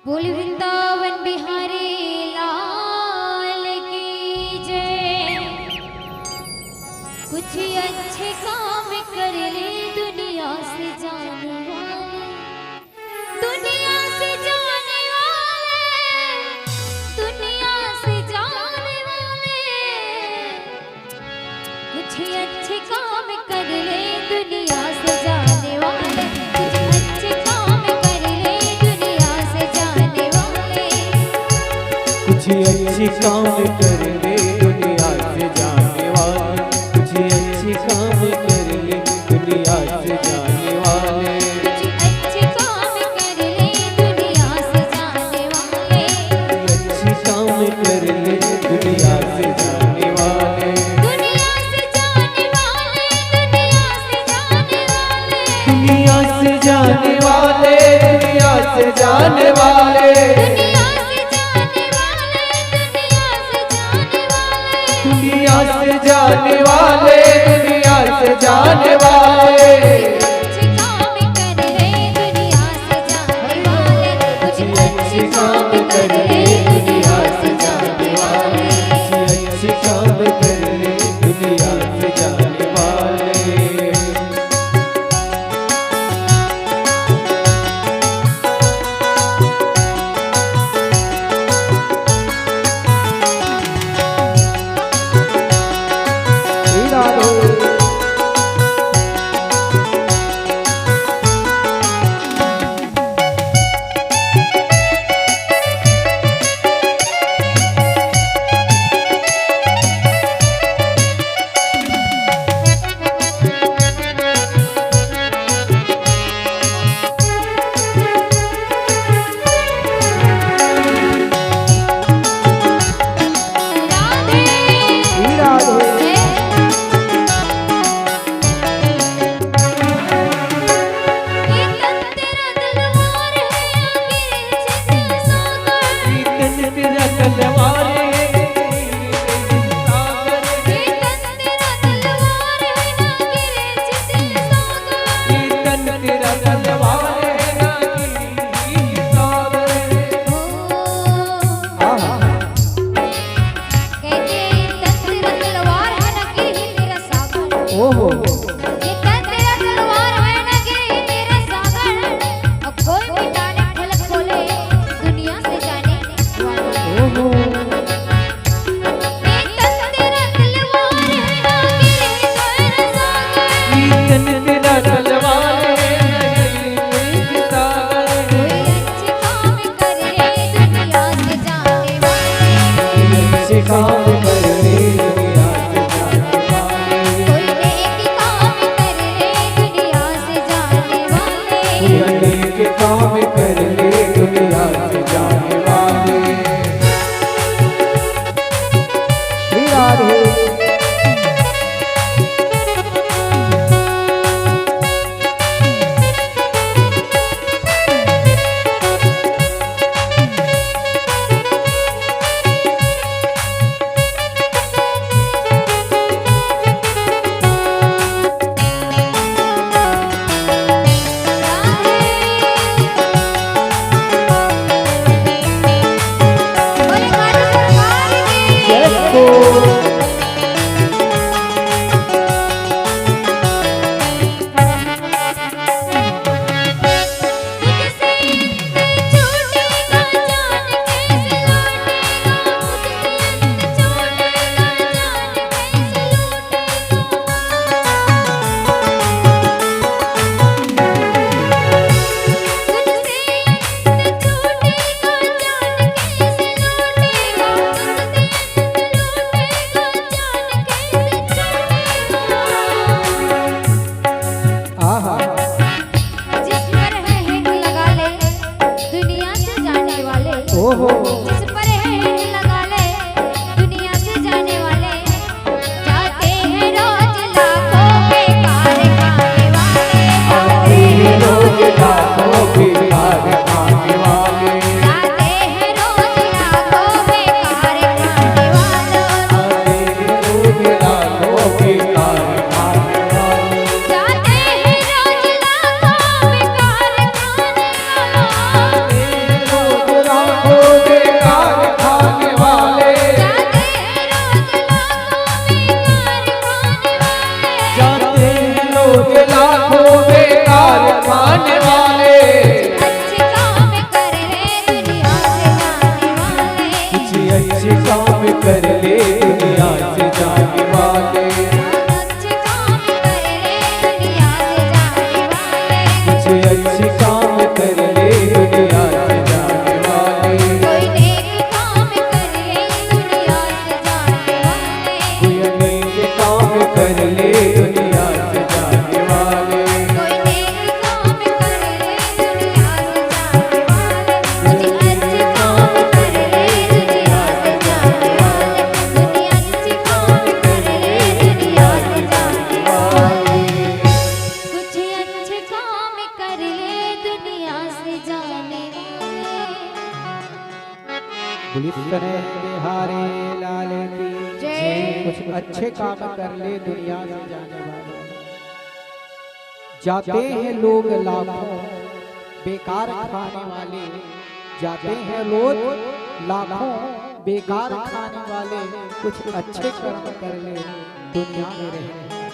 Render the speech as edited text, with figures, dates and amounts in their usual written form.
बोल वृंदावन बिहारी लाल की जय। कुछ अच्छे काम कर ले दुनिया से जाने वाले, दुनिया से जाने वाले, दुनिया से जाने वाले। कुछ अच्छे काम कर ले दुनिया से जाने वाले, कुछ अच्छे काम कर ले दुनिया से जाने वाले। कुछ अच्छे काम कर ले दुनिया से जाने वाले, कुछ अच्छे काम कर ले दुनिया से जाने वाले। कुछ अच्छे काम कर ले दुनिया से जाने वाले, अच्छे काम कर ले दुनिया से जाने वाले। दुनिया से जाने वाले, दुनिया से जाने वाले, दुनिया से जाने वाले, दुनिया से जाने वाले। दुनिया से जाने वाले, दुनिया से जाने वाले। दुनिया से जाने वाले, दुनिया से जाने वाले। अच्छे काम कर ले दुनिया से जाने वाले, अच्छे काम कर ले दुनिया से जाने वाले। ओहो ये तेरा तलवार है ना गिरे तेरा सागर। अब कोई भी डाले फलक खोले दुनिया से जाने वाले। ओहो ये तेरा तलवार है ना गिरे तेरा सागर। तेरा तलवार है नगरी सागर। कोई अच्छे काम कर ले दुनिया से जाने वाले, अच्छे काम कर ले दुनिया से जाने वाले। कोई नेकी काम कर ले दुनिया से जाने वाले। अनेक काम कर ले दुनिया से जाने वाले। श्री राधे अच्छे काम कर ले दुनिया से जाने वाले, कोई नेक काम कर ले दुनिया से जाने वाले, कोई अनेक काम कर ले दुनिया से जाने वाले, कोई नेक काम कर ले दुनिया से जाने वाले, कुछ अच्छे काम कर ले दुनिया से जाने वाले, दुनिया अच्छे काम कर ले दुनिया से जाने वाले, कुछ अच्छे काम कर ले दुनिया से जाने वाले। पुलिस करे बिहारी लाल की जय। कुछ अच्छे काम कर ले दुनिया से जाने वाले। जाते हैं लोग लाखों बेकार खाने वाले, जाते हैं लोग लाखों बेकार खाने वाले, कुछ अच्छे कर्म कर ले दुनिया में रहने।